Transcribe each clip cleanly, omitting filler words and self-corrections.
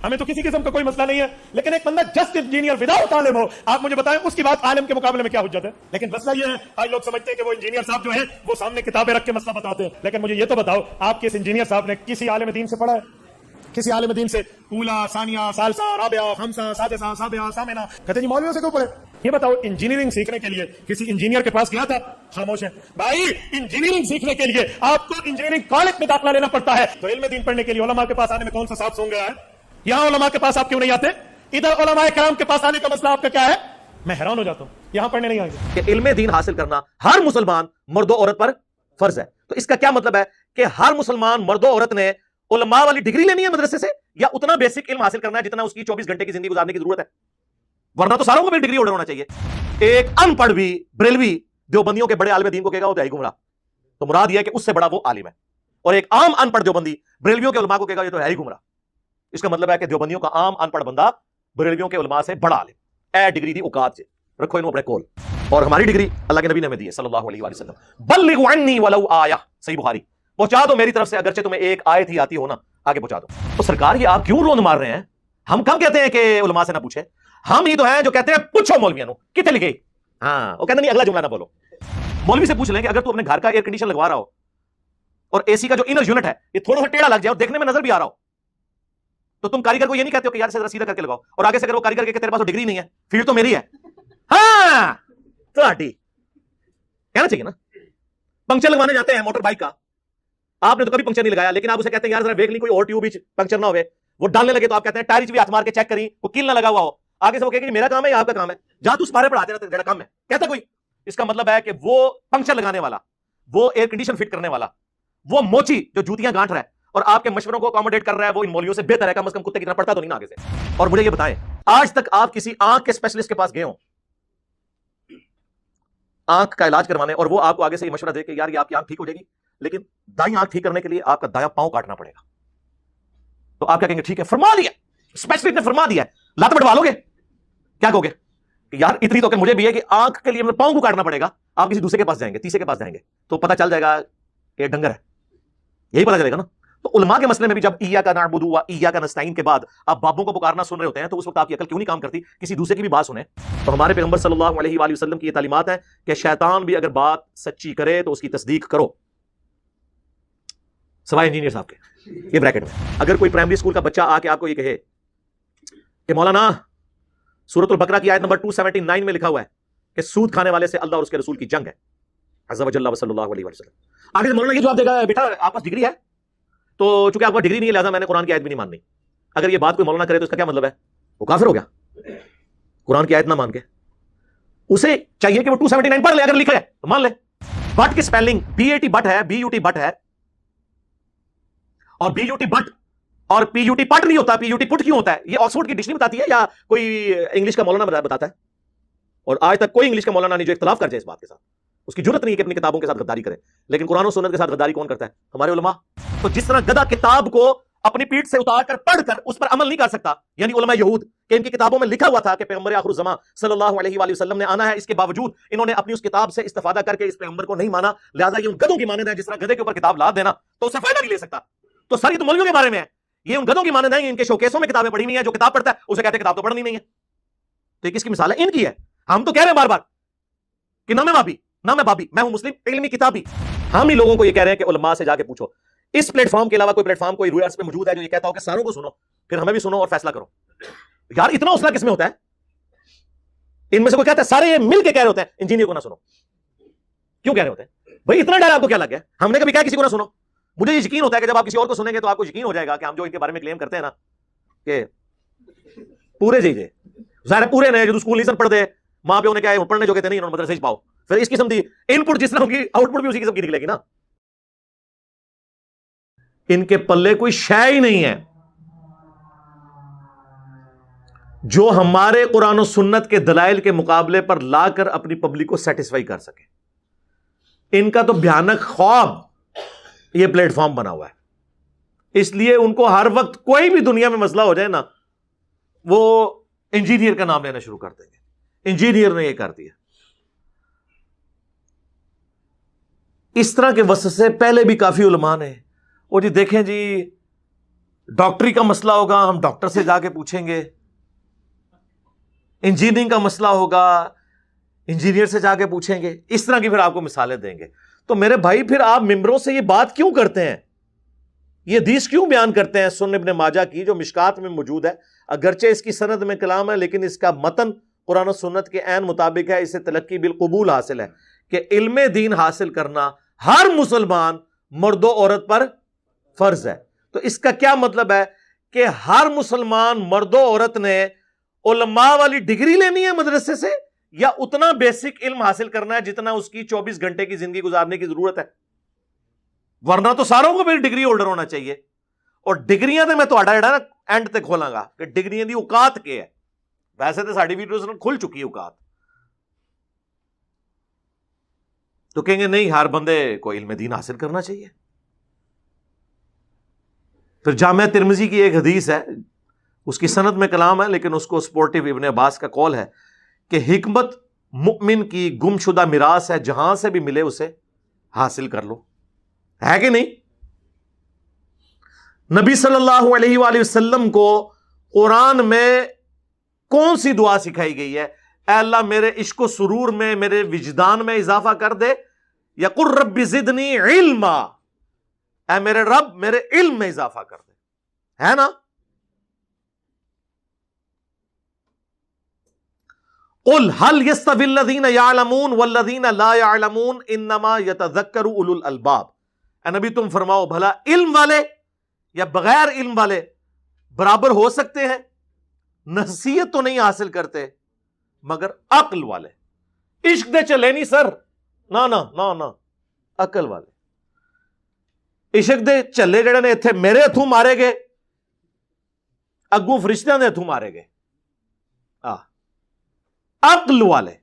ہمیں تو کسی قسم کا کوئی مسئلہ نہیں ہے، لیکن ایک بندہ جسٹ انجینئر وداؤٹ عالم ہو، آپ مجھے بتائیں اس کی بات عالم کے مقابلے میں کیا حجت ہے؟ لیکن مسئلہ یہ ہے، آج لوگ سمجھتے ہیں کہ وہ انجینئر صاحب جو ہیں وہ سامنے کتابیں رکھ کے مسئلہ بتاتے ہیں، لیکن مجھے یہ تو بتاؤ آپ کے اس انجینئر صاحب نے کسی عالم دین سے پڑھا ہے؟ کسی عالم دین سے اولا، ثانیہ، ثالثہ، رابعہ، خمسہ، سادسہ، سابعہ، ثامنہ؟ کہتے جی مولویوں سے کیوں پڑھے؟ یہ بتاؤ انجینئرنگ سیکھنے کے لیے کسی انجینئر کے پاس گیا تھا؟ خاموش ہے بھائی، انجینئرنگ سیکھنے کے لیے آپ کو انجینئرنگ کالج میں داخلہ لینا پڑتا ہے، تو علم دین پڑھنے کے لیے علماء کے پاس آنے میں کون سا صاحب سونگ گیا ہے؟ یہاں علماء کے پاس آپ کیوں نہیں آتے؟ ادھر علماء کرام کے پاس آنے کا مسئلہ آپ کا کیا ہے؟ میں حیران ہو جاتا ہوں، یہاں پڑھنے نہیں آئیں گے کہ علم دین حاصل کرنا ہر مسلمان مرد و عورت پر فرض ہے. تو اس کا کیا مطلب ہے کہ ہر مسلمان مرد و عورت نے علماء والی ڈگری لینی ہے مدرسے سے، یا اتنا بیسک علم حاصل کرنا ہے جتنا اس کی 24 گھنٹے کی زندگی گزارنے کی ضرورت ہے؟ ورنہ تو ساروں کو بھی ڈگری ہولڈر ہونا چاہیے. ایک ان پڑھ بھی بریلوی دیوبندیوں کے بڑے عالم دین کو کہے گا وہ تو ہے گمراہ، تو مراد یہ ہے کہ اس سے بڑا وہ عالم ہے. اور ایک عام ان پڑھ دیوبندی بریلویوں کے علماء کو کہے گا یہ تو ہے ہی گمراہ. اس کا مطلب ہے کہ دیوبندیوں کا عام ان پڑھ بندہ بریلویوں کے علماء سے بڑا عالم اے ڈگری دی اوقات سے رکھو انہوں اپنے کول. اور ہماری ڈگری اللہ کے نبی نے ہمیں دی ہے صلی اللہ علیہ وآلہ وسلم. بلغوا عنی ولو آیہ، صحیح بخاری، پہنچا دو میری طرف سے اگرچہ تمہیں ایک آیت ہی آتی ہو نا، آگے پہنچا دو. تو سرکار یہ آپ کیوں روند مار رہے ہیں؟ ہم کب کہتے ہیں کہ علماء سے نہ پوچھے؟ ہم ہی تو ہیں جو کہتے ہیں پوچھو مولویوں کو کتنے لکھے. ہاں وہ کہتے نہیں اگلا جملہ نہ بولو. مولوی سے پوچھ لیں کہ اگر تو اپنے گھر کا ایئر کنڈیشن لگوا رہا ہو اور اے سی کا جو انر یونٹ ہے یہ تھوڑا سا ٹیڑھا لگ جائے اور دیکھنے میں نظر بھی آ رہا ہو، تو تم کاریگر کو یہ نہیں کہتے ہو کہ یار سے ذرا سیدھا کر کے لگاؤ، اور آگے سے اگر وہ کاریگر کہ تیرے پاس ڈگری نہیں ہے، فیلڈ تو میری ہے، ہاں تو ہٹی کہنا چاہیے نا. پنکچر لگوانے جاتے ہیں موٹر بائک کا، آپ نے تو کبھی پنکچر نہیں لگایا، لیکن آپ اسے کہتے ہیں یار ذرا دیکھ لی کوئی اور ٹیوب پنکچر نہ ہوئے، وہ ڈالنے لگے تو آپ کہتے ہیں ٹائر بھی ہاتھ مار کے چیک کری وہ کیل نہ لگا ہوا ہو. آگے سے وہ کہے کہ میرا کام ہے یا آپ کا کام ہے، جا تو اس بارے پڑھاتے رہتے، کام ہے کہتا کوئی. اس کا مطلب ہے کہ وہ پنکچر لگانے والا، وہ ایئر کنڈیشن فٹ کرنے والا، وہ موچی جو جوتیاں گانٹ رہا ہے اور آپ کے مشوروں کو اکوموڈیٹ کر رہا ہے، وہ ان مولویوں سے بہتر ہے، کم از کم کتے کی طرح پڑھتا تو نہیں نا آگے سے. اور مجھے یہ بتائیں آج تک آپ کسی آنکھ کے اسپیشلسٹ کے پاس گئے ہوں آنکھ کا علاج کروانے، اور وہ آپ کو آگے سے یہ مشورہ دے کہ یار یہ آپ کی آنکھ ٹھیک ہو جائے گی، لیکن دائیں آنکھ ٹھیک کرنے کے لیے آپ کا دایاں پاؤں کاٹنا پڑے گا، تو آپ کیا کہیں گے ٹھیک ہے فرما دیا، اسپیشلسٹ نے فرما دیا ہے، لات بڑھوا لو گے؟ کیا کہو گے کہ یار اتنی تو کہ مجھے بھی ہے کہ آنکھ کے لیے پاؤں کو کاٹنا پڑے گا، آپ کسی دوسرے کے پاس جائیں گے، تیسرے کے پاس جائیں گے تو پتہ چل جائے گا کہ ڈنگر ہے، یہی پتہ چلے گا نا. تو علماء کے مسئلے میں بھی جب ایاک نعبد و ایاک نستعین کے بعد آپ بابوں کو پکارنا سن رہے ہوتے ہیں تو اس وقت آپ کی عقل کیوں نہیں کام کرتی کسی دوسرے کی بھی بات سنیں؟ تو ہمارے پیغمبر صلی اللہ علیہ وآلہ وسلم کی یہ تعلیمات ہیں کہ شیطان بھی اگر بات سچی کرے تو اس کی تصدیق کرو، سوائے انجینئر صاحب کے. یہ بریکٹ میں اگر کوئی پرائمری اسکول کا بچہ آ کے آپ کو یہ کہے کہ مولانا سورۃ البقرہ کی آیت نمبر 279 میں لکھا ہوا ہے کہ سود کھانے والے سے اللہ اور اس کے رسول کی جنگ ہے عز و جل صلی اللہ علیہ وسلم، آگے سے مولانا یہ جواب دے گا بیٹا آپ پاس ڈگری ہے تو چونکہ آپ کو ڈگری نہیں ہے لہٰذا میں نے قرآن کی آیت بھی نہیں ماننی. اگر یہ بات کوئی مولانا کرے تو اس کا کیا مطلب ہے؟ وہ کافر ہو گیا قرآن کی آیت نہ مان کے. اسے چاہیے کہ وہ 279 پڑھ لے، اگر لکھا ہے تو مان لے. بٹ کی سپیلنگ BAT بٹ ہے، BUT بٹ ہے، اور BUT بٹ اور PUT پٹ نہیں ہوتا. PUT پٹ کیوں ہوتا ہے؟ یہ آکسفورڈ کی ڈکشنری بتاتی ہے یا کوئی انگلش کا مولانا بتاتا ہے؟ اور آج تک کوئی انگلش کا مولانا نہیں جو اختلاف کر جائے اس بات کے ساتھ. اس کی ضرورت نہیں ہے کہ اپنی کتابوں کے ساتھ غداری کرے، لیکن قرآن و سنت کے ساتھ غداری کون کرتا ہے؟ ہمارے علماء. تو جس طرح گدھا کتاب کو اپنی پیٹھ سے اتار کر پڑھ کر اس پر عمل نہیں کر سکتا، یعنی علماء یہود کہ ان کی کتابوں میں لکھا ہوا تھا کہ پیغمبر آخر الزمان صلی اللہ علیہ وآلہ وسلم نے آنا ہے، اس کے باوجود انہوں نے اپنی اس کتاب سے استفادہ کر کے اس پیغمبر کو نہیں مانا، لہٰذا یہ ان گدھوں کی مانند ہے. جس طرح گدھے کے اوپر کتاب لاد دینا تو اسے فائدہ نہیں لے سکتا. تو سر یہ تو مولویوں کے بارے میں ہے، یہ ان گدھوں کی مانند ہے، ان کے شوکیسوں میں کتابیں پڑھی ہوئی ہیں، جو کتاب پڑھتا ہے اسے کہتے ہیں کتاب تو پڑھنی نہیں ہے. تو یہ کس کی مثال ہے؟ ان کی ہے. ہم تو کہہ رہے ہیں بار بار کہ نہ میں بابی نہ میں بابی، میں ہوں مسلم علمی کتابی. ہم ہی لوگوں کو یہ کہہ رہے ہیں کہ علماء سے جا کے پوچھو. اس پلیٹ فارم کے علاوہ کوئی پلیٹ فارم کوئی رویرس پہ موجود ہے جو یہ کہتا ہو کہ ساروں کو سنو پھر ہمیں بھی سنو اور فیصلہ کرو؟ یار اتنا حوصلہ کس میں ہوتا ہے؟ ان میں سے کوئی کہتا ہے سارے مل کے کہہ رہے ہوتے ہیں انجینئر کو نہ سنو، کیوں کہہ رہے ہوتے ہیں بھائی؟ اتنا ڈر آپ کو کیا لگ گیا؟ ہم نے کبھی کہا کسی کو نہ سنو؟ مجھے یہ یقین ہوتا ہے کہ جب آپ کسی اور کو سنیں گے تو آپ کو یقین ہو جائے گا کہ ہم جو ان کے بارے میں کلیم کرتے ہیں نا کہ پورے جی ظاہر پورے نہیں، جو اسکول نہیں پڑھ دے ماں پیوں نے کہا پڑھنے جو کہتے نہیں انہوں نے مدرسے پاؤ، پھر اس قسم کی ان پٹ جس طرح کی آؤٹ پٹ بھی اسی قسم کی نکلے گی نا. ان کے پلے کوئی شے ہی نہیں ہے جو ہمارے قرآن و سنت کے دلائل کے مقابلے پر لا کر اپنی پبلک کو سیٹسفائی کر سکے. ان کا تو بھیانک خواب یہ پلیٹ فارم بنا ہوا ہے، اس لیے ان کو ہر وقت کوئی بھی دنیا میں مسئلہ ہو جائے نا وہ انجینئر کا نام لینا شروع کر دیں گے، انجینئر نے یہ کر دیا. اس طرح کے وسوسے پہلے بھی کافی علماء نے، اور جی دیکھیں جی ڈاکٹری کا مسئلہ ہوگا ہم ڈاکٹر سے جا کے پوچھیں گے, انجینئرنگ کا مسئلہ ہوگا انجینئر سے جا کے پوچھیں گے, اس طرح کی پھر آپ کو مثالیں دیں گے. تو میرے بھائی پھر آپ ممبروں سے یہ بات کیوں کرتے ہیں, یہ حدیث کیوں بیان کرتے ہیں سنن ابن ماجہ کی جو مشکات میں موجود ہے, اگرچہ اس کی سند میں کلام ہے لیکن اس کا متن قرآن و سنت کے عین مطابق ہے, اسے تلقی بالقبول حاصل ہے کہ علم دین حاصل کرنا ہر مسلمان مرد و عورت پر فرض ہے. تو اس کا کیا مطلب ہے کہ ہر مسلمان مرد و عورت نے علماء والی ڈگری لینی ہے مدرسے سے, یا اتنا بیسک علم حاصل کرنا ہے جتنا اس کی 24 گھنٹے کی زندگی گزارنے کی ضرورت ہے؟ ورنہ تو ساروں کو پھر ڈگری ہولڈر ہونا چاہیے. اور ڈگریاں تو میں تو اینڈ تک کھولاں گا کہ ڈگریاں دی اوقات کیا ہے. ویسے تو ساری ویڈیوز کھل چکی ہے اوقات, تو کہیں گے نہیں ہر بندے کو علم دین حاصل کرنا چاہیے. پھر جامعہ ترمذی کی ایک حدیث ہے, اس کی سند میں کلام ہے لیکن اس کو سپورٹیو ابن عباس کا قول ہے کہ حکمت مؤمن کی گم شدہ میراث ہے, جہاں سے بھی ملے اسے حاصل کر لو. ہے کہ نہیں؟ نبی صلی اللہ علیہ وآلہ وسلم کو قرآن میں کون سی دعا سکھائی گئی ہے؟ اے اللہ میرے عشق و سرور میں, میرے وجدان میں اضافہ کر دے, یا قل رب زدنی علما, اے میرے رب میرے علم میں اضافہ کر دے, ہے نا؟ قل هل يستوي الذين يعلمون والذين لا يعلمون انما يتذكر اولو الالباب. اے نبی تم فرماؤ بھلا علم والے یا بغیر علم والے برابر ہو سکتے ہیں؟ نصیحت تو نہیں حاصل کرتے مگر عقل والے. عشق دے چلے نہیں سر, نہ نہ نہ نہ, عقل والے. عشق دے چلے جڑے نے اتنے میرے ہتھوں مارے گئے, اگوں فرشتیاں دے ہتھوں مارے گئے. عقل والے.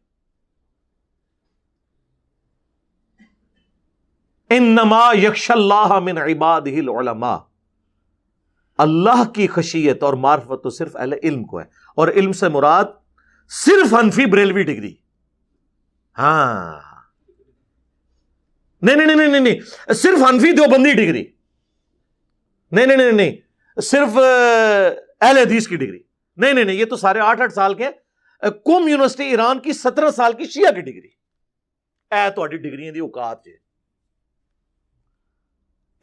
انما یخشی اللہ من عبادہ العلماء, اللہ کی خشیت اور معرفت تو صرف اہل علم کو ہے, اور علم سے مراد صرف حنفی بریلوی ڈگری. ہاں نہیں, صرف حنفی دیوبندی ڈگری نہیں, صرف اہل حدیث کی ڈگری نہیں, یہ تو سارے 8 سال کے قوم یونیورسٹی ایران کی 17 سال کی شیعہ کی ڈگری. اے تہاڈی ڈگریاں دی اوقات جے.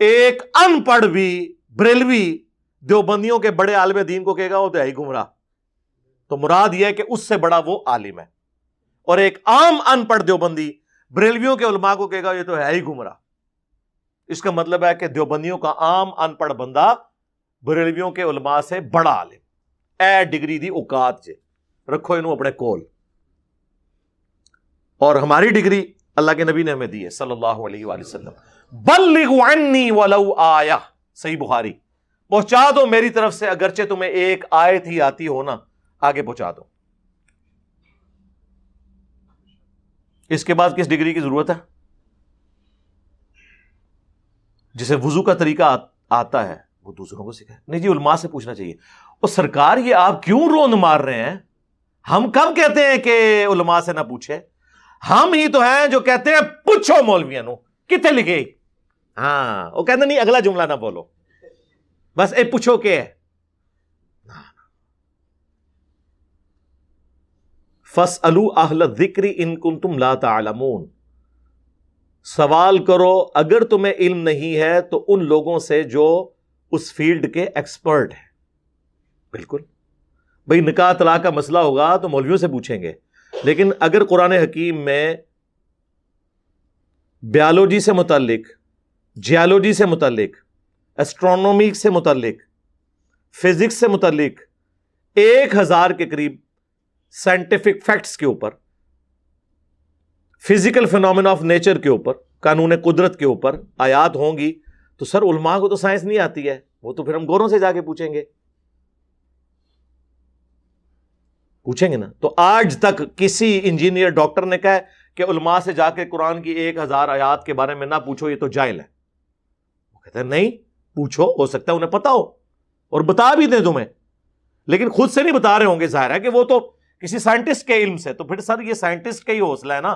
ایک ان پڑھ بھی بریلوی دیوبندیوں کے بڑے عالم دین کو کہے گا وہ تو ہے ہی گمراہ, تو مراد یہ ہے کہ اس سے بڑا وہ عالم ہے. اور ایک عام ان پڑھ دیوبندی بریلویوں کے علماء کو کہے گا یہ تو ہے ہی گمراہ. اس کا مطلب ہے کہ دیوبندیوں کا عام ان پڑھ بندہ بریلویوں کے علماء سے بڑا عالم. اے ڈگری دی اوقات جے, رکھو انہوں اپنے کول. اور ہماری ڈگری اللہ کے نبی نے ہمیں دی ہے صلی اللہ علیہ وآلہ وسلم. بلغوا عنی ولو آیہ, صحیح بخاری, پہنچا دو میری طرف سے اگرچہ تمہیں ایک آیت ہی آتی ہو نا, آگے پہنچا دو. اس کے بعد کس ڈگری کی ضرورت ہے؟ جسے وضو کا طریقہ آتا ہے وہ دوسروں کو سکھائے. نہیں جی علماء سے پوچھنا چاہیے. اور سرکار یہ آپ کیوں روند مار رہے ہیں؟ ہم کب کہتے ہیں کہ علماء سے نہ پوچھے؟ ہم ہی تو ہیں جو کہتے ہیں پوچھو مولویاں نو کتنے لکھے. ہاں وہ کہتے نہیں اگلا جملہ نہ بولو, بس اے پوچھو کہ ہے. فَاسْأَلُوا أَهْلَ الذِّكْرِ إِن كُنتُمْ لَا تَعْلَمُونَ, سوال کرو اگر تمہیں علم نہیں ہے تو ان لوگوں سے جو اس فیلڈ کے ایکسپرٹ ہیں. بالکل بھئی نکاح طلاق کا مسئلہ ہوگا تو مولویوں سے پوچھیں گے, لیکن اگر قرآن حکیم میں بیالوجی سے متعلق, جیالوجی سے متعلق, ایسٹرونومی سے متعلق, فزکس سے متعلق 1000 کے قریب سائنٹیفک فیکٹس کے اوپر, فزیکل فینومینا آف نیچر کے اوپر, قانون قدرت کے اوپر آیات ہوں گی تو سر علماء کو تو سائنس نہیں آتی ہے, وہ تو پھر ہم گوروں سے جا کے پوچھیں گے نا. تو آج تک کسی انجینئر ڈاکٹر نے کہا کہ علماء سے جا کے قرآن کی 1000 آیات کے بارے میں نہ پوچھو, یہ تو جاہل ہے. وہ کہتے ہیں نہیں پوچھو, ہو سکتا ہے انہیں پتا ہو اور بتا بھی دیں تمہیں, لیکن خود سے نہیں بتا رہے ہوں گے. ظاہر ہے کہ وہ تو کسی سائنٹسٹ کے علم سے, تو پھر سر یہ سائنٹسٹ کا ہی حوصلہ ہے نا,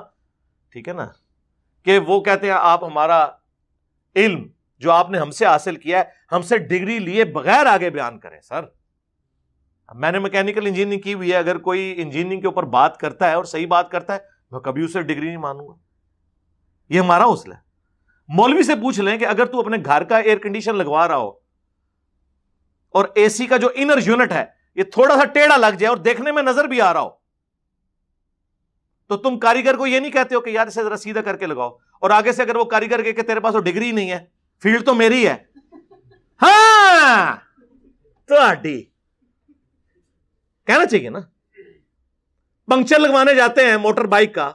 ٹھیک ہے نا, کہ وہ کہتے ہیں آپ ہمارا علم جو آپ نے ہم سے حاصل کیا ہے ہم سے ڈگری لیے بغیر آگے بیان کریں. سر میں نے میکینیکل انجینئرنگ کی ہوئی ہے, اگر کوئی انجینئرنگ کے اوپر بات کرتا ہے اور صحیح بات کرتا ہے میں کبھی اسے ڈگری نہیں مانوں گا. یہ ہمارا حوصلہ ہے. مولوی سے پوچھ لیں کہ اگر تو اپنے گھر کا ایئر کنڈیشن لگوا رہا ہو اور اے سی کا جو انر یونٹ ہے یہ تھوڑا سا ٹیڑھا لگ جائے اور دیکھنے میں نظر بھی آ رہا ہو, تو تم کاریگر کو یہ نہیں کہتے ہو کہ یار اسے ذرا سیدھا کر کے لگاؤ, اور آگے سے اگر وہ کاریگر کہ تیرے پاس وہ ڈگری نہیں ہے, فیلڈ تو میری ہے. ہاں تو کہنا چاہیے نا. پنکچر لگوانے جاتے ہیں موٹر بائک کا,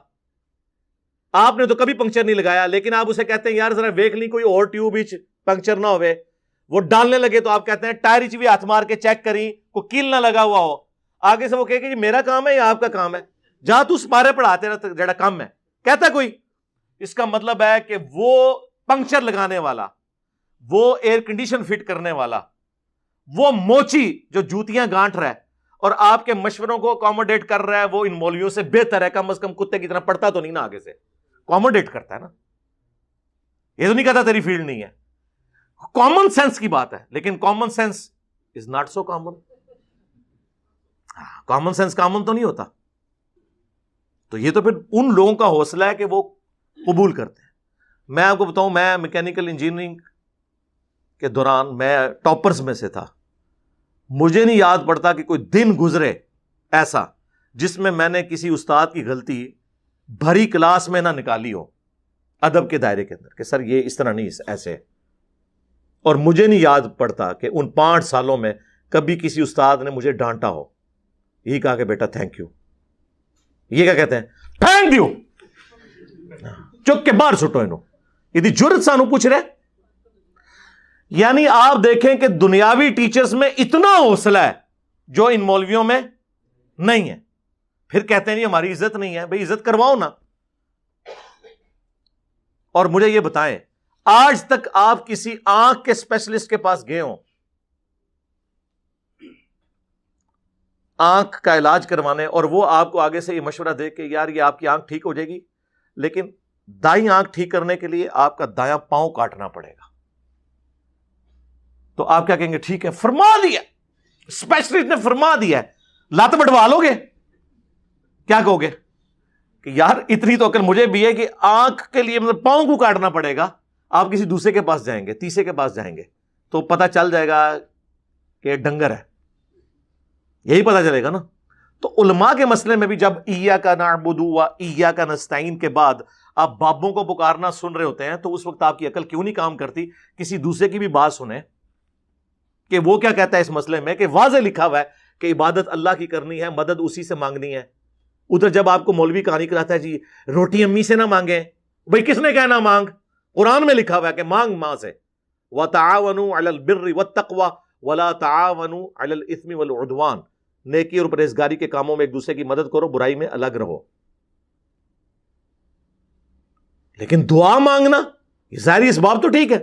آپ نے تو کبھی پنکچر نہیں لگایا, لیکن آپ اسے کہتے ہیں یار ذرا دیکھ لی کوئی اور ٹیوب ہی پنکچر نہ ہوئے, وہ ڈالنے لگے تو آپ کہتے ہیں ٹائر بھی ہاتھ مار کے چیک کریں کوئی کیل نہ لگا ہوا ہو. آگے سے وہ کہے کہ جی میرا کام ہے یا آپ کا کام ہے, جہاں تو سپارے پڑھاتے رہتے جڑا کم ہے کہتا کوئی. اس کا مطلب ہے کہ وہ پنکچر لگانے والا, وہ ایئر کنڈیشن فٹ کرنے والا, وہ موچی جو جوتیاں گانٹ رہا ہے اور آپ کے مشوروں کو اکوموڈیٹ کر رہا ہے, وہ ان مولویوں سے بہتر ہے. کم از کم کتے کی طرح پڑھتا تو نہیں نا, آگے سے اکوموڈیٹ کرتا ہے نا. یہ تو نہیں کہتا تیری فیلڈ نہیں ہے. کامن سینس کی بات ہے, لیکن common sense is not so common. Common sense common تو نہیں ہوتا. تو یہ تو پھر ان لوگوں کا حوصلہ ہے کہ وہ قبول کرتے ہیں. میں آپ کو بتاؤں, میں میکینیکل انجینئرنگ کے دوران میں ٹاپرز میں سے تھا. مجھے نہیں یاد پڑتا کہ کوئی دن گزرے ایسا جس میں نے کسی استاد کی غلطی بھری کلاس میں نہ نکالی ہو ادب کے دائرے کے اندر کہ سر یہ اس طرح نہیں ایسے. اور مجھے نہیں یاد پڑتا کہ ان 5 سالوں میں کبھی کسی استاد نے مجھے ڈانٹا ہو, یہی کہا کہ بیٹا تھینک یو. یہ کیا کہتے ہیں, تھینک یو, چک کے باہر سٹو انہوں. یہ جرت سانو پوچھ رہے. یعنی آپ دیکھیں کہ دنیاوی ٹیچرز میں اتنا حوصلہ ہے جو ان مولویوں میں نہیں ہے. پھر کہتے ہیں ہماری عزت نہیں ہے. بھئی عزت کرواؤ نا. اور مجھے یہ بتائیں, آج تک آپ کسی آنکھ کے اسپیشلسٹ کے پاس گئے ہوں آنکھ کا علاج کروانے, اور وہ آپ کو آگے سے یہ مشورہ دے کہ یار یہ آپ کی آنکھ ٹھیک ہو جائے گی, لیکن دائیں آنکھ ٹھیک کرنے کے لیے آپ کا دایاں پاؤں کاٹنا پڑے گا, تو آپ کیا کہیں گے, ٹھیک ہے فرما دیا, اسپیشلسٹ نے فرما دیا ہے, لات بٹوا لو گے؟ کیا کہو گے کہ یار اتنی تو عقل مجھے بھی ہے کہ آنکھ کے لیے مطلب پاؤں کو کاٹنا پڑے گا. آپ کسی دوسرے کے پاس جائیں گے, تیسرے کے پاس جائیں گے, تو پتہ چل جائے گا کہ ڈنگر ہے, یہی پتہ چلے گا نا. تو علماء کے مسئلے میں بھی جب ایاک نعبد و ایاک نستعین کے بعد آپ بابوں کو پکارنا سن رہے ہوتے ہیں, تو اس وقت آپ کی عقل کیوں نہیں کام کرتی کسی دوسرے کی بھی بات سنیں کہ وہ کیا کہتا ہے اس مسئلے میں, کہ واضح لکھا ہوا ہے کہ عبادت اللہ کی کرنی ہے, مدد اسی سے مانگنی ہے. ادھر جب آپ کو مولوی کہانی کراتا ہے جی روٹی امی سے نہ مانگیں, بھئی کس نے کہنا مانگ؟ قرآن میں لکھا ہوا ہے کہ مانگ ماں سے. وَتَعَاوَنُوا عَلَى الْبِرِّ وَالتَّقْوَى وَلَا تَعَاوَنُوا عَلَى الْإِثْمِ وَالْعُدْوَانِ. نیکی اور پرہیزگاری کے کاموں میں ایک دوسرے کی مدد کرو, برائی میں الگ رہو. لیکن دعا مانگنا یہ ظاہری اسباب تو ٹھیک ہے,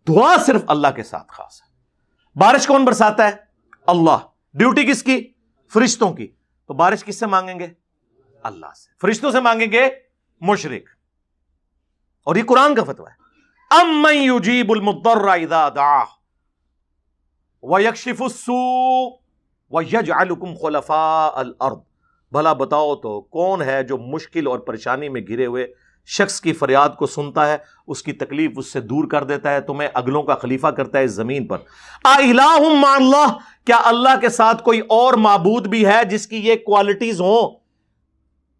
دعا صرف اللہ کے ساتھ خاص ہے. بارش کون برساتا ہے؟ اللہ. ڈیوٹی کس کی؟ فرشتوں کی. تو بارش کس سے مانگیں گے؟ اللہ سے. فرشتوں سے مانگیں گے مشرک. اور یہ قرآن کا فتویٰ ہے. امن یجیب المضطر اذا دعاہ ویکشف السوء ویجعلکم خلفاء الارض. بھلا بتاؤ تو کون ہے جو مشکل اور پریشانی میں گھرے ہوئے شخص کی فریاد کو سنتا ہے, اس کی تکلیف اس سے دور کر دیتا ہے, تمہیں اگلوں کا خلیفہ کرتا ہے اس زمین پر. اِلٰہٌ مع اللہ, کیا اللہ کے ساتھ کوئی اور معبود بھی ہے جس کی یہ کوالٹیز ہوں؟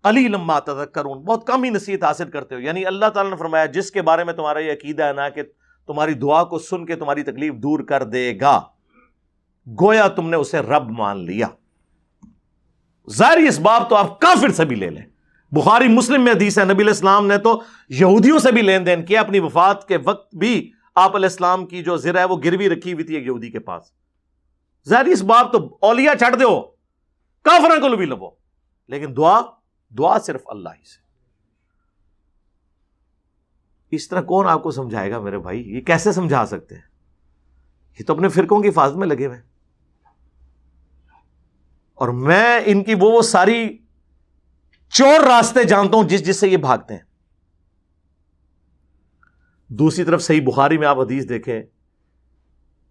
قلیلا ما تذکرون, بہت کم ہی نصیحت حاصل کرتے ہو. یعنی اللہ تعالیٰ نے فرمایا جس کے بارے میں تمہارا یہ عقیدہ ہے نا کہ تمہاری دعا کو سن کے تمہاری تکلیف دور کر دے گا, گویا تم نے اسے رب مان لیا. ظاہری اسباب تو آپ کافر سے بھی لے لیں. بخاری مسلم میں حدیث ہے, نبی علیہ السلام نے تو یہودیوں سے بھی لین دین کیا. اپنی وفات کے وقت بھی آپ علیہ السلام کی جو زرہ ہے وہ گروی رکھی ہوئی تھی ایک یہودی کے پاس. ظاہری اسباب تو اولیاء چھڑ دو, کافروں کو بھی لبو, لیکن دعا صرف اللہ ہی سے. اس طرح کون آپ کو سمجھائے گا میرے بھائی؟ یہ کیسے سمجھا سکتے ہیں؟ یہ تو اپنے فرقوں کی حفاظت میں لگے ہوئے. اور میں ان کی وہ ساری چور راستے جانتا ہوں جس سے یہ بھاگتے ہیں. دوسری طرف صحیح بخاری میں آپ حدیث دیکھیں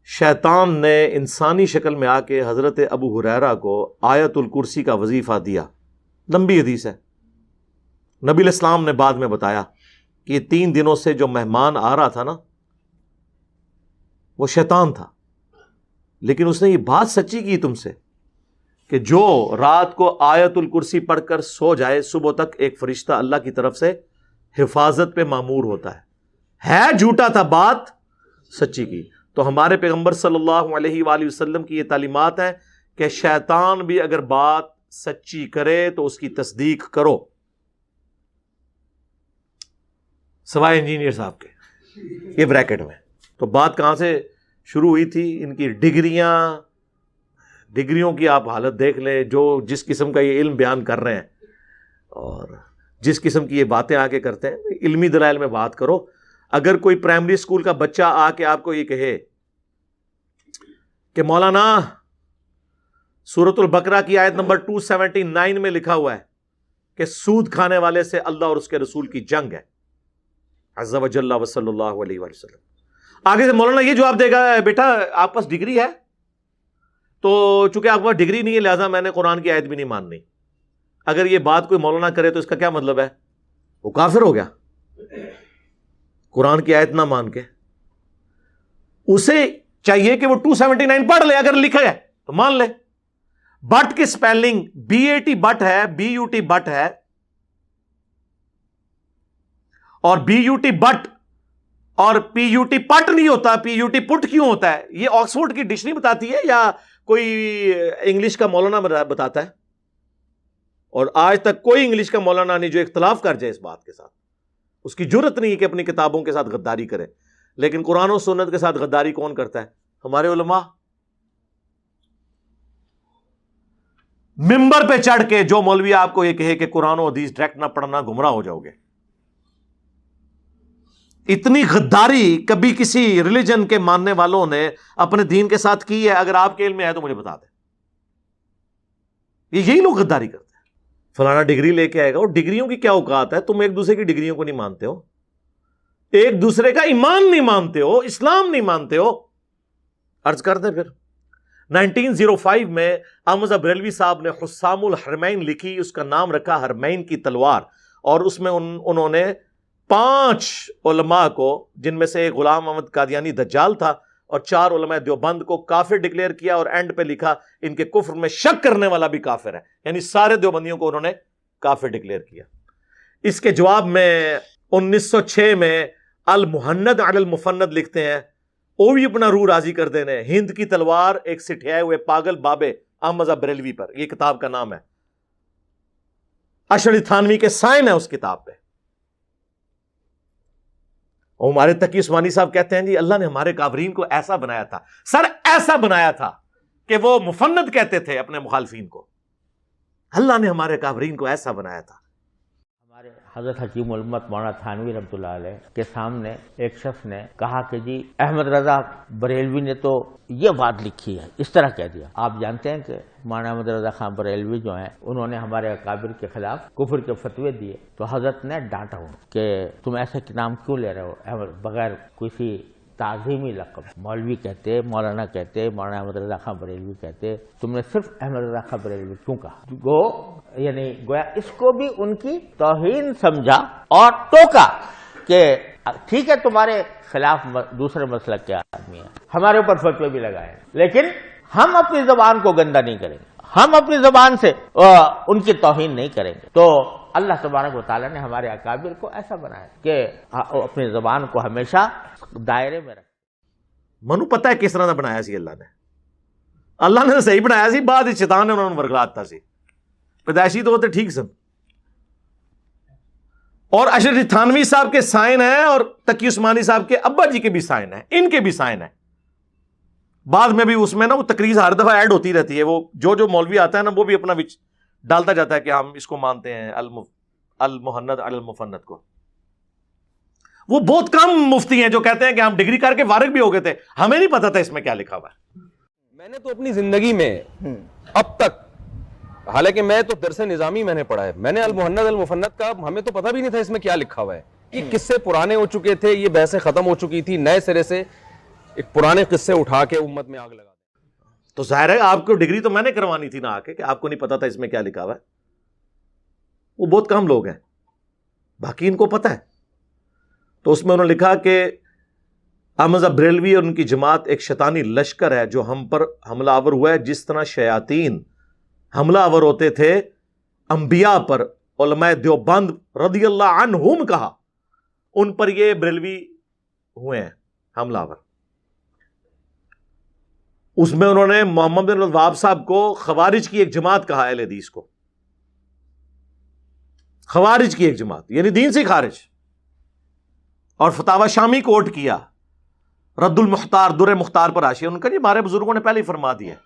شیطان نے انسانی شکل میں آ کے حضرت ابو ہریرہ کو آیت الکرسی کا وظیفہ دیا. لمبی حدیث ہے. نبی علیہ السلام نے بعد میں بتایا کہ یہ 3 دنوں سے جو مہمان آ رہا تھا نا وہ شیطان تھا، لیکن اس نے یہ بات سچی کی تم سے کہ جو رات کو آیت الکرسی پڑھ کر سو جائے صبح تک ایک فرشتہ اللہ کی طرف سے حفاظت پہ مامور ہوتا ہے جھوٹا تھا، بات سچی کی. تو ہمارے پیغمبر صلی اللہ علیہ وآلہ وسلم کی یہ تعلیمات ہیں کہ شیطان بھی اگر بات سچی کرے تو اس کی تصدیق کرو، سوائے انجینئر صاحب کے. یہ بریکٹ میں. تو بات کہاں سے شروع ہوئی تھی؟ ان کی ڈگریوں کی آپ حالت دیکھ لیں، جو جس قسم کا یہ علم بیان کر رہے ہیں اور جس قسم کی یہ باتیں آ کے کرتے ہیں. علمی دلائل میں بات کرو. اگر کوئی پرائمری اسکول کا بچہ آ کے آپ کو یہ کہے کہ مولانا سورۃ البقرہ کی آیت نمبر 279 میں لکھا ہوا ہے کہ سود کھانے والے سے اللہ اور اس کے رسول کی جنگ ہے عز و جل و صلی اللہ علیہ وسلم، آگے سے مولانا یہ جواب دے گا بیٹا آپ پاس ڈگری ہے، تو چونکہ آپ کے پاس ڈگری نہیں ہے لہٰذا میں نے قرآن کی آیت بھی نہیں ماننی. اگر یہ بات کوئی مولانا کرے تو اس کا کیا مطلب ہے؟ وہ کافر ہو گیا. قرآن کی آیت نہ مان کے اسے چاہیے کہ وہ 279 پڑھ لے، اگر لکھا ہے تو مان لے. بٹ کی سپیلنگ BAT بٹ ہے، BUT بٹ ہے، اور BUT بٹ اور PUT پٹ نہیں ہوتا. PUT پٹ کیوں ہوتا ہے؟ یہ آکسفورڈ کی ڈکشنری بتاتی ہے یا کوئی انگلش کا مولانا بتاتا ہے؟ اور آج تک کوئی انگلش کا مولانا نہیں جو اختلاف کر جائے اس بات کے ساتھ. اس کی جرت نہیں ہے کہ اپنی کتابوں کے ساتھ غداری کرے. لیکن قرآن و سنت کے ساتھ غداری کون کرتا ہے؟ ہمارے علماء. ممبر پہ چڑھ کے جو مولوی آپ کو یہ کہے کہ قرآن و حدیث ڈائریکٹ نہ پڑھنا گمراہ ہو جاؤ گے. اتنی غداری کبھی کسی ریلیجن کے ماننے والوں نے اپنے دین کے ساتھ کی ہے؟ اگر آپ کے علم میں ہے تو مجھے بتا دیں. یہی لوگ غداری کرتے ہیں. فلانا ڈگری لے کے آئے گا. اور ڈگریوں کی کیا اوقات ہے؟ تم ایک دوسرے کی ڈگریوں کو نہیں مانتے ہو، ایک دوسرے کا ایمان نہیں مانتے ہو، اسلام نہیں مانتے ہو. عرض کر دیں پھر 1905 میں احمد بریلوی صاحب نے حسام الحرمین لکھی، اس کا نام رکھا حرمین کی تلوار، اور اس میں انہوں نے 5 علماء کو، جن میں سے ایک غلام احمد قادیانی دجال تھا، اور 4 علماء دیوبند کو کافر ڈکلیئر کیا، اور اینڈ پہ لکھا ان کے کفر میں شک کرنے والا بھی کافر ہے. یعنی سارے دیوبندیوں کو انہوں نے کافر ڈکلیئر کیا. اس کے جواب میں 1906 میں المحند علی المفند لکھتے ہیں، وہ بھی اپنا روح راضی کر دینے، ہند کی تلوار ایک سٹھیائے ہوئے پاگل بابے احمد بریلوی پر. یہ کتاب کا نام ہے. اشعری تھانوی کے سائن ہے اس کتاب پہ. اور ہمارے تقی عثمانی صاحب کہتے ہیں جی اللہ نے ہمارے کافرین کو ایسا بنایا تھا، سر ایسا بنایا تھا کہ وہ مفند کہتے تھے اپنے مخالفین کو. اللہ نے ہمارے کافرین کو ایسا بنایا تھا. ہمارے حضرت حکیم الامت مولانا تھانوی رحمۃ اللہ علیہ کے سامنے ایک شخص نے کہا کہ جی احمد رضا بریلوی نے تو یہ بات لکھی ہے، اس طرح کہہ دیا. آپ جانتے ہیں کہ مولانا احمد رضا خان بریلوی جو ہیں انہوں نے ہمارے اکابر کے خلاف کفر کے فتوے دیے، تو حضرت نے ڈانٹا ہوں کہ تم ایسے نام کیوں لے رہے ہو بغیر کسی تعظیمی لقب. مولوی کہتے، مولانا کہتے، مولانا احمد رضا خان بریلوی کہتے، تم نے صرف احمد رضا خان بریلوی کیوں کہا؟ یعنی گویا اس کو بھی ان کی توہین سمجھا اور ٹوکا کہ ٹھیک ہے تمہارے خلاف دوسرے مسلک کے آدمی ہیں، ہمارے اوپر فتوے بھی لگائے، لیکن ہم اپنی زبان کو گندا نہیں کریں گے، ہم اپنی زبان سے ان کی توہین نہیں کریں گے. تو اللہ تبارک و تعالیٰ نے ہمارے اکابر کو ایسا بنایا کہ اپنی زبان کو ہمیشہ دائرے میں رکھیں. منو پتہ ہے کس طرح بنایا سی اللہ نے صحیح بنایا سی، بعد شیطان نے انہوں نے ورگلاتا سی. پیدائشی تو ہوتے ٹھیک سن. اور اشرف تھانوی صاحب کے سائن ہیں، اور تقی عثمانی صاحب کے ابا جی کے بھی سائن ہیں، ان کے بھی سائن ہیں. بعد میں بھی اس میں نا وہ تقریر ہر دفعہ ایڈ ہوتی رہتی ہے، وہ جو مولوی آتا ہے نا وہ بھی اپنا وچ ڈالتا جاتا ہے کہ ہم اس کو مانتے ہیں المحند علی المفند کو. وہ بہت کم مفتی ہیں جو کہتے ہیں کہ ہم ڈگری کر کے فارغ بھی ہو گئے تھے، ہمیں نہیں پتا تھا اس میں کیا لکھا ہوا ہے. میں نے تو اپنی زندگی میں اب تک، حالانکہ میں تو درس نظامی میں نے پڑھا ہے، میں نے المحند المفند کا ہمیں تو پتہ بھی نہیں تھا اس میں کیا لکھا ہوا ہے. یہ قصے پرانے ہو چکے تھے، یہ بحثیں ختم ہو چکی تھی، نئے سرے سے ایک پرانے قصے اٹھا کے امت میں آگ لگا دیں. تو ظاہر ہے آپ کو ڈگری تو میں نے کروانی تھی نہ آ کے کہ آپ کو نہیں پتا تھا اس میں کیا لکھا ہوا ہے. وہ بہت کم لوگ ہیں, باقی ان کو پتا ہے. تو اس میں انہوں نے لکھا کہ احمد رضا بریلوی اور ان کی جماعت ایک شیطانی لشکر ہے جو ہم پر حملہ آور ہوا ہے جس طرح شیاطین حملہ آور ہوتے تھے انبیاء پر. علماء دیوبند رضی اللہ عنہم کہا ان پر یہ بریلوی ہوئے ہیں حملہ آور. اس میں انہوں نے محمد بن الوہاب صاحب کو خوارج کی ایک جماعت کہا, اہل حدیث کو خوارج کی ایک جماعت, یعنی دین سے خارج. اور فتاوی شامی کوٹ کیا, رد المختار در مختار پر حاشیہ ان کا, جی ہمارے بزرگوں نے پہلے ہی فرما دیا ہے.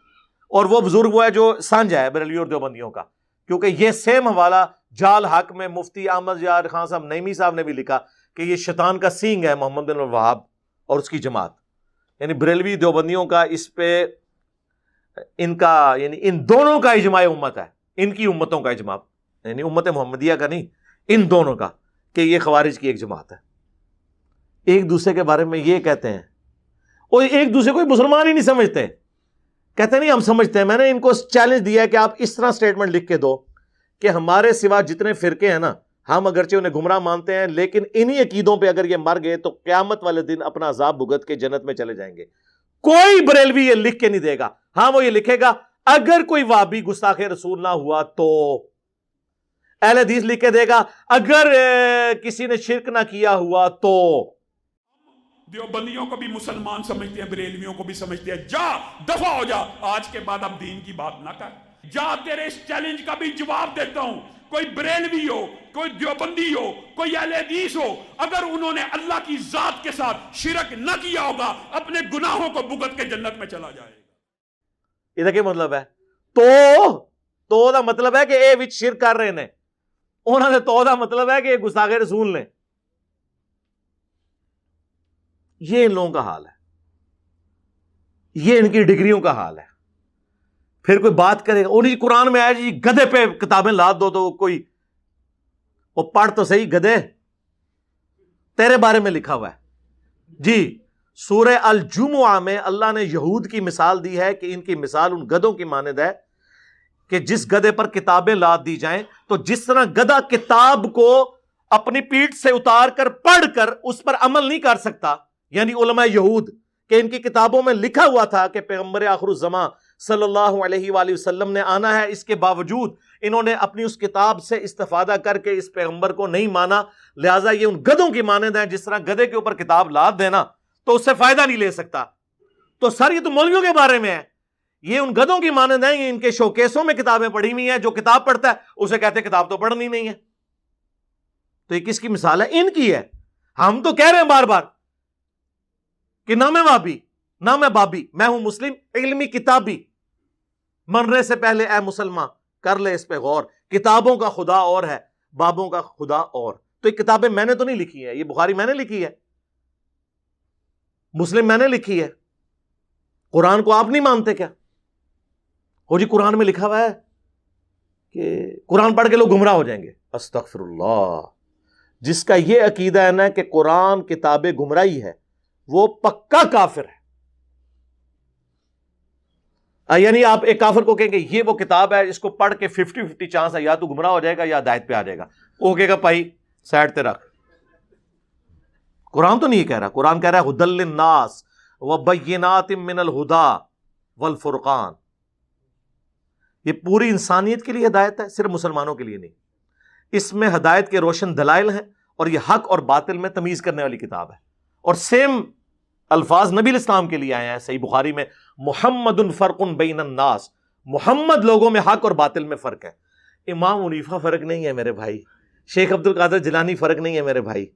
اور وہ بزرگ وہ ہے جو سانجا ہے بریلوی اور دیوبندیوں کا, کیونکہ یہ سیم حوالہ جال حق میں مفتی احمد یار خان صاحب نعیمی صاحب نے بھی لکھا کہ یہ شیطان کا سینگ ہے محمد بن الوہاب اور اس کی جماعت. یعنی بریلوی دیوبندیوں کا اس پہ ان کا یعنی ان دونوں کا اجماع امت ہے, ان کی امتوں کا اجماع, یعنی امت محمدیہ کا نہیں, ان دونوں کا, کہ یہ خوارج کی ایک جماعت ہے. ایک دوسرے کے بارے میں یہ کہتے ہیں اور ایک دوسرے کو مسلمان ہی نہیں سمجھتے. کہتے نہیں ہم سمجھتے ہیں. میں نے ان کو چیلنج دیا ہے کہ آپ اس طرح سٹیٹمنٹ لکھ کے دو کہ ہمارے سوا جتنے فرقے ہیں نا, ہم اگرچہ انہیں گمراہ مانتے ہیں لیکن انہی عقیدوں پہ اگر یہ مر گئے تو قیامت والے دن اپنا عذاب بھگت کے جنت میں چلے جائیں گے. کوئی بریلوی یہ لکھ کے نہیں دے گا. ہاں وہ یہ لکھے گا اگر کوئی وہابی گستاخ رسول نہ ہوا تو, اہل حدیث لکھ کے دے گا اگر کسی نے شرک نہ کیا ہوا تو. دیوبندیوں کو بھی مسلمان سمجھتے ہیں, بریلویوں کو بھی سمجھتے ہیں. جا دفع ہو جا, آج کے بعد اب دین کی بات نہ کر. جا, تیرے اس چیلنج کا بھی جواب دیتا ہوں. کوئی بریلوی ہو, کوئی دیوبندی ہو, کوئی اہل حدیث ہو, اگر انہوں نے اللہ کی ذات کے ساتھ شرک نہ کیا ہوگا اپنے گناہوں کو بھگت کے جنت میں چلا جائے گا. یہ کیا مطلب ہے؟ تو دا مطلب ہے کہ اے وچ شرک کر رہے نے, انہوں نے تو دا مطلب ہے کہ یہ گستاخ رسول نے. یہ ان لوگوں کا حال ہے, یہ ان کی ڈگریوں کا حال ہے. پھر کوئی بات کرے گا اور جی قرآن میں آیا جی گدھے پہ کتابیں لاد دو, تو کوئی وہ پڑھ تو صحیح, گدھے تیرے بارے میں لکھا ہوا ہے جی. سورہ الجمعہ میں اللہ نے یہود کی مثال دی ہے کہ ان کی مثال ان گدھوں کی مانند ہے کہ جس گدھے پر کتابیں لاد دی جائیں تو جس طرح گدھا کتاب کو اپنی پیٹھ سے اتار کر پڑھ کر اس پر عمل نہیں کر سکتا, یعنی علماء یہود کہ ان کی کتابوں میں لکھا ہوا تھا کہ پیغمبر آخر الزمان صلی اللہ علیہ وآلہ وسلم نے آنا ہے, اس کے باوجود انہوں نے اپنی اس کتاب سے استفادہ کر کے اس پیغمبر کو نہیں مانا, لہٰذا یہ ان گدھوں کی مانند ہیں. جس طرح گدھے کے اوپر کتاب لاد دینا تو اس سے فائدہ نہیں لے سکتا. تو سر یہ تو مولویوں کے بارے میں ہے, یہ ان گدھوں کی مانند ہیں. یہ ان کے شوکیسوں میں کتابیں پڑھی ہوئی ہیں, جو کتاب پڑھتا ہے اسے کہتے ہیں کتاب تو پڑھنی نہیں ہے. تو یہ کس کی مثال ہے؟ ان کی ہے. ہم تو کہہ رہے ہیں بار بار کہ نہ میں وابی نہ میں بابی, میں ہوں مسلم علمی کتابی. مرنے سے پہلے اے مسلمان کر لے اس پہ غور, کتابوں کا خدا اور ہے, بابوں کا خدا اور. تو یہ کتابیں میں نے تو نہیں لکھی ہے, یہ بخاری میں نے لکھی ہے, مسلم میں نے لکھی ہے. قرآن کو آپ نہیں مانتے کیا؟ ہو جی قرآن میں لکھا ہوا ہے کہ قرآن پڑھ کے لوگ گمراہ ہو جائیں گے. استغفر اللہ. جس کا یہ عقیدہ ہے نا کہ قرآن کتاب گمراہی ہے وہ پکا کافر ہے. یعنی آپ ایک کافر کو کہیں گے یہ وہ کتاب ہے اس کو پڑھ کے 50-50 چانس ہے, یا تو گمراہ ہو جائے گا یا ہدایت پہ آ جائے گا. وہ کہے گا بھائی سائڈ تے رکھ, قرآن تو نہیں کہہ رہا. قرآن کہہ رہا ہے ہدی للناس وبینات من الہدی والفرقان. یہ پوری انسانیت کے لیے ہدایت ہے, صرف مسلمانوں کے لیے نہیں. اس میں ہدایت کے روشن دلائل ہیں اور یہ حق اور باطل میں تمیز کرنے والی کتاب ہے. اور سیم الفاظ نبی الاسلام کے لیے آئے ہیں صحیح بخاری میں, محمد فرق بین الناس, محمد لوگوں میں حق اور باطل میں فرق ہے. امام حنیفہ فرق نہیں ہے میرے بھائی, شیخ عبد القادر جیلانی فرق نہیں ہے میرے بھائی.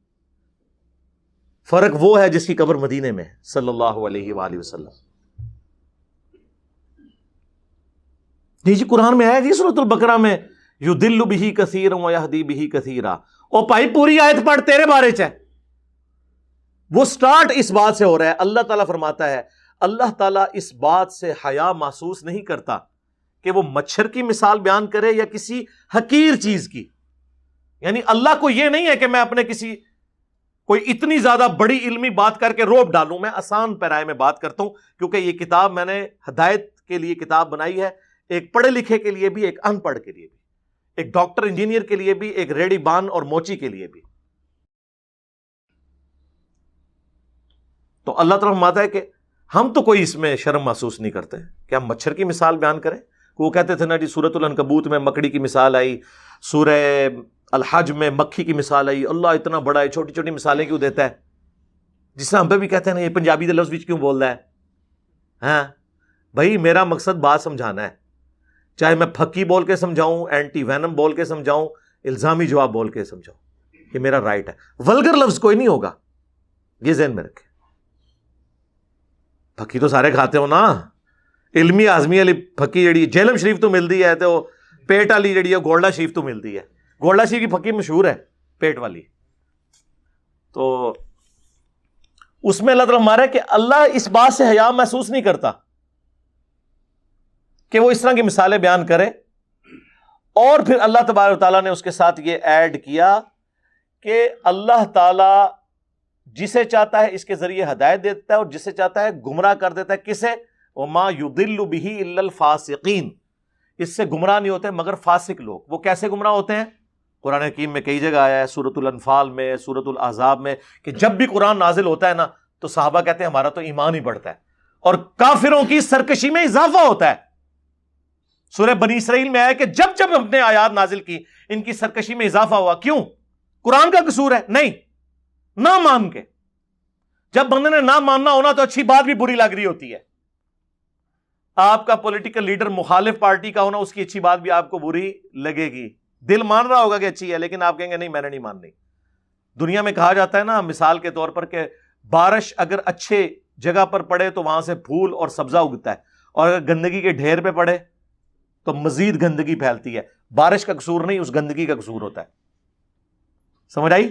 فرق وہ ہے جس کی قبر مدینے میں صلی اللہ علیہ وآلہ وسلم. جی قرآن میں آیا جی سورۃ البقرہ میں یضل بہ کثیرا ویہدی بہ کثیرا. او بھائی پوری آیت پڑھ, تیرے بارے چ ہے. وہ سٹارٹ اس بات سے ہو رہا ہے. اللہ تعالیٰ فرماتا ہے اللہ تعالیٰ اس بات سے حیا محسوس نہیں کرتا کہ وہ مچھر کی مثال بیان کرے یا کسی حقیر چیز کی. یعنی اللہ کو یہ نہیں ہے کہ میں اپنے کسی کوئی اتنی زیادہ بڑی علمی بات کر کے روب ڈالوں. میں آسان پیرائے میں بات کرتا ہوں کیونکہ یہ کتاب میں نے ہدایت کے لیے کتاب بنائی ہے, ایک پڑھے لکھے کے لیے بھی, ایک ان پڑھ کے لیے بھی, ایک ڈاکٹر انجینئر کے لیے بھی, ایک ریڈی بان اور موچی کے لیے بھی. تو اللہ تعالیٰ فرماتا ہے کہ ہم تو کوئی اس میں شرم محسوس نہیں کرتے کہ ہم مچھر کی مثال بیان کریں. وہ کہتے تھے نا جی سورۃ العنکبوت میں مکڑی کی مثال آئی, سورہ الحج میں مکھی کی مثال آئی, اللہ اتنا بڑا ہے, چھوٹی چھوٹی مثالیں کیوں دیتا ہے؟ جس طرح ہم پہ بھی کہتے ہیں نا یہ پنجابی دے لفظ وچ کیوں بول رہا ہے. ہاں بھائی میرا مقصد بات سمجھانا ہے, چاہے میں پھکی بول کے سمجھاؤں, اینٹی وینم بول کے سمجھاؤں, الزامی جواب بول کے سمجھاؤں, یہ میرا رائٹ ہے. ولگر لفظ کوئی نہیں ہوگا, یہ ذہن میں رکھیں. پھکی تو سارے کھاتے ہو نا, علمی آزمی والی پھکی جڑی جہلم شریف تو ملتی ہے, تو پیٹ والی جڑی ہے گولڈا شریف تو ملتی ہے. گولڈا شریف کی پھکی مشہور ہے پیٹ والی. تو اس میں اللہ تعالیٰ ہمارا ہے کہ اللہ اس بات سے حیا محسوس نہیں کرتا کہ وہ اس طرح کی مثالیں بیان کرے. اور پھر اللہ تبارک و تعالیٰ نے اس کے ساتھ یہ ایڈ کیا کہ اللہ تعالیٰ جسے چاہتا ہے اس کے ذریعے ہدایت دیتا ہے اور جسے چاہتا ہے گمراہ کر دیتا ہے. کسے؟ وَمَا يُضِلُّ بِهِ إِلَّا الْفَاسِقِينَ. اس سے گمراہ نہیں ہوتے مگر فاسق لوگ. وہ کیسے گمراہ ہوتے ہیں؟ قرآن حکیم میں کئی جگہ آیا ہے, سورۃ الانفال میں, سورۃ الاحزاب میں, کہ جب بھی قرآن نازل ہوتا ہے نا تو صحابہ کہتے ہیں ہمارا تو ایمان ہی بڑھتا ہے اور کافروں کی سرکشی میں اضافہ ہوتا ہے. سورہ بنی اسرائیل میں آیا کہ جب جب ہم نے آیات نازل کی ان کی سرکشی میں اضافہ ہوا. کیوں؟ قرآن کا قصور ہے؟ نہیں, نہ مان کے. جب بندے نے نہ ماننا ہونا تو اچھی بات بھی بری لگ رہی ہوتی ہے. آپ کا پولیٹیکل لیڈر مخالف پارٹی کا ہونا, اس کی اچھی بات بھی آپ کو بری لگے گی. دل مان رہا ہوگا کہ اچھی ہے, لیکن آپ کہیں گے نہیں میں نے نہیں ماننی. دنیا میں کہا جاتا ہے نا مثال کے طور پر کہ بارش اگر اچھے جگہ پر پڑے تو وہاں سے پھول اور سبزہ اگتا ہے, اور اگر گندگی کے ڈھیر پہ پڑے تو مزید گندگی پھیلتی ہے. بارش کا قصور نہیں, اس گندگی کا قصور ہوتا ہے. سمجھ آئی؟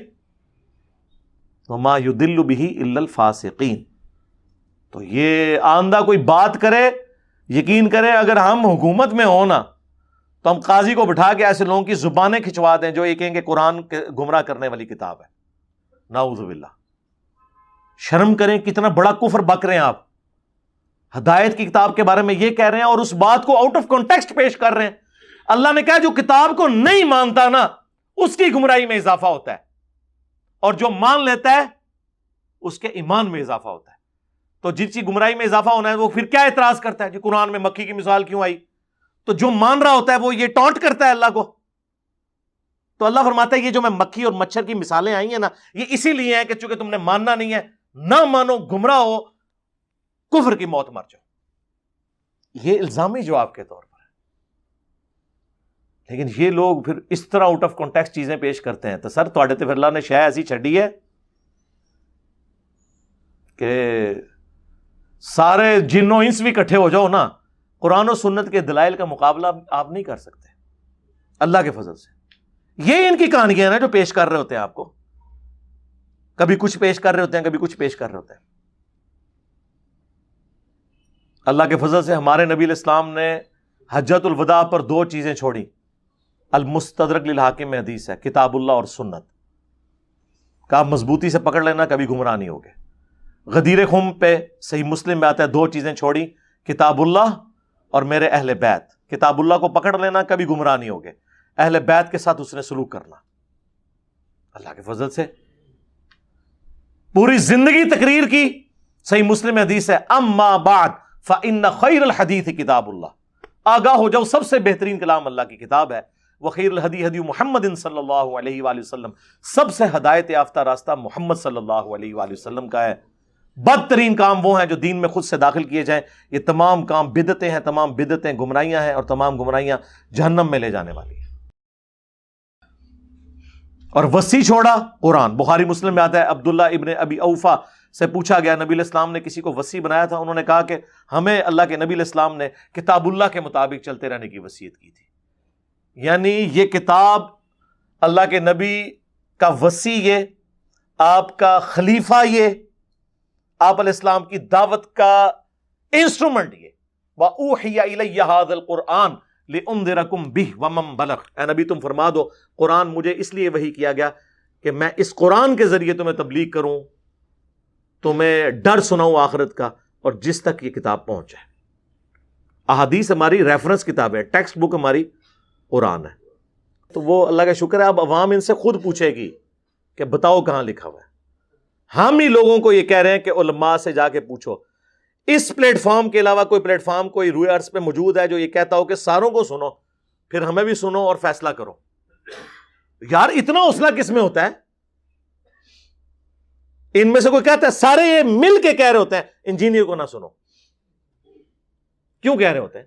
وَمَا يُضِلُّ بِهِ إِلَّا الْفَاسِقِينَ. تو یہ آندہ کوئی بات کرے, یقین کرے اگر ہم حکومت میں ہونا تو ہم قاضی کو بٹھا کے ایسے لوگوں کی زبانیں کھچوا دیں جو یہ کہیں گے قرآن گمراہ کرنے والی کتاب ہے. نعوذ باللہ. شرم کریں, کتنا بڑا کفر بک رہے ہیں آپ. ہدایت کی کتاب کے بارے میں یہ کہہ رہے ہیں اور اس بات کو آؤٹ آف کانٹیکسٹ پیش کر رہے ہیں. اللہ نے کہا جو کتاب کو نہیں مانتا نا اس کی گمراہی میں اضافہ ہوتا ہے, اور جو مان لیتا ہے اس کے ایمان میں اضافہ ہوتا ہے. تو جس کی گمراہی میں اضافہ ہونا ہے وہ پھر کیا اعتراض کرتا ہے جی قرآن میں مکھی کی مثال کیوں آئی؟ تو جو مان رہا ہوتا ہے وہ یہ ٹانٹ کرتا ہے اللہ کو. تو اللہ فرماتا ہے یہ جو میں مکھی اور مچھر کی مثالیں آئی ہیں نا یہ اسی لیے ہیں کہ چونکہ تم نے ماننا نہیں ہے, نہ مانو, گمراہ ہو, کفر کی موت مر جاؤ. یہ الزامی جواب کے طور پر ہے. لیکن یہ لوگ پھر اس طرح آؤٹ آف کانٹیکسٹ چیزیں پیش کرتے ہیں. تو سر تھوڑے تے پھر اللہ نے شے ایسی چھڈی ہے کہ سارے جنوں انس بھی اکٹھے ہو جاؤ نا, قرآن و سنت کے دلائل کا مقابلہ آپ نہیں کر سکتے اللہ کے فضل سے. یہ ان کی کہانیاں نا جو پیش کر رہے ہوتے ہیں آپ کو, کبھی کچھ پیش کر رہے ہوتے ہیں, کبھی کچھ پیش کر رہے ہوتے ہیں. اللہ کے فضل سے ہمارے نبی علیہ السلام نے حجۃ الوداع پر 2 چیزیں چھوڑی. المستدرک للحاکم میں حدیث ہے, کتاب اللہ اور سنت کا مضبوطی سے پکڑ لینا, کبھی گمراہ نہیں ہوگے. غدیر خم پہ صحیح مسلم میں آتا ہے 2 چیزیں چھوڑی, کتاب اللہ اور میرے اہل بیت. کتاب اللہ کو پکڑ لینا, کبھی گمراہ نہیں ہوگے. اہل بیت کے ساتھ اس نے سلوک کرنا. اللہ کے فضل سے پوری زندگی تقریر کی. صحیح مسلم حدیث ہے, اما بعد فإن خیر الحدیث کتاب اللہ. آگاہ ہو جاؤ سب سے بہترین کلام اللہ کی کتاب ہے. وخیر الہدی ہدی محمد صلی اللہ علیہ وآلہ وسلم. سب سے ہدایت یافتہ راستہ محمد صلی اللہ علیہ وآلہ وسلم کا ہے. بدترین کام وہ ہیں جو دین میں خود سے داخل کیے جائیں. یہ تمام کام بدعتیں ہیں, تمام بدعتیں گمراہیاں ہیں, اور تمام گمراہیاں جہنم میں لے جانے والی ہیں. اور وصی چھوڑا قرآن. بخاری مسلم میں آتا ہے عبداللہ ابن ابی اوفا سے پوچھا گیا نبی علیہ السلام نے کسی کو وصی بنایا تھا؟ انہوں نے کہا کہ ہمیں اللہ کے نبی علیہ السلام نے کتاب اللہ کے مطابق چلتے رہنے کی وصیت کی تھی. یعنی یہ کتاب اللہ کے نبی کا وصی, یہ آپ کا خلیفہ, یہ آپ علیہ السلام کی دعوت کا انسٹرومنٹ, یہ وَأُوحِيَ إِلَيَّ هَذَا الْقُرْآنُ لِأُنذِرَكُمْ بِهِ وَمَنْ بَلَغَ. اے نبی تم فرما دو قرآن مجھے اس لیے وحی کیا گیا کہ میں اس قرآن کے ذریعے تمہیں تبلیغ کروں، تمہیں ڈر سناؤں آخرت کا، اور جس تک یہ کتاب پہنچے۔ احادیث ہماری ریفرنس کتاب ہے، ٹیکسٹ بک ہماری قرآن ہے۔ تو وہ اللہ کا شکر ہے اب عوام ان سے خود پوچھے گی کہ بتاؤ کہاں لکھا ہوا ہے۔ ہم ہی لوگوں کو یہ کہہ رہے ہیں کہ علماء سے جا کے پوچھو۔ اس پلیٹ فارم کے علاوہ کوئی پلیٹ فارم کوئی روئے ارض پہ موجود ہے جو یہ کہتا ہو کہ ساروں کو سنو، پھر ہمیں بھی سنو اور فیصلہ کرو؟ یار اتنا حوصلہ کس میں ہوتا ہے؟ ان میں سے کوئی کہتا ہے، سارے یہ مل کے کہہ رہے ہوتے ہیں انجینئر کو نہ سنو، کیوں کہہ رہے ہوتے ہیں؟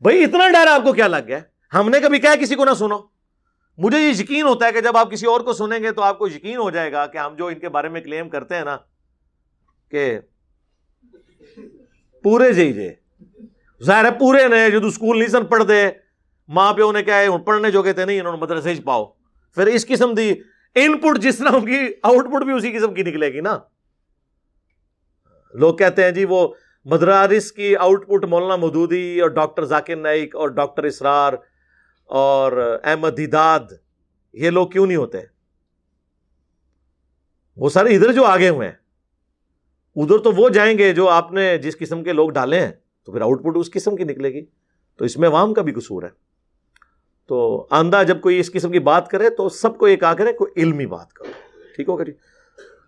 بھائی اتنا ڈر آپ کو کیا لگ گیا؟ ہم نے کبھی کہا کسی کو نہ سنو؟ مجھے یہ یقین ہوتا ہے کہ جب آپ کسی اور کو سنیں گے تو آپ کو یقین ہو جائے گا کہ ہم جو ان کے بارے میں کلیم کرتے ہیں نا کہ پورے جی ظاہر ہے پورے نے جو اسکول نہیں سن پڑھ دے، ماں پیو نے کیا ہے پڑھنے جو کہتے نہیں، انہوں نے مدرسے پاؤ، پھر اس قسم دی ان پٹ جس طرح ہوگی آؤٹ پٹ بھی اسی قسم کی نکلے گی نا۔ لوگ کہتے ہیں جی وہ مدارس کی آؤٹ پٹ مولانا مودودی اور ڈاکٹر ذاکر نائک اور ڈاکٹر اسرار اور احمد دیداد، یہ لوگ کیوں نہیں ہوتے؟ وہ سارے ادھر جو آگے ہوئے ہیں، ادھر تو وہ جائیں گے جو آپ نے جس قسم کے لوگ ڈالے ہیں، تو پھر آؤٹ پٹ اس قسم کی نکلے گی۔ تو اس میں عوام کا بھی قصور ہے۔ تو آندہ جب کوئی اس قسم کی بات کرے تو سب کو یہ کہا کرے کوئی علمی بات کرو، ٹھیک ہوگا جی؟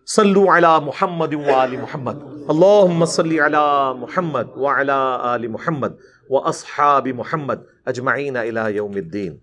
صلو علی محمد وآل محمد، اللہم صلی علی محمد وعلی آل محمد واصحاب محمد اجمعین الی یوم الدین۔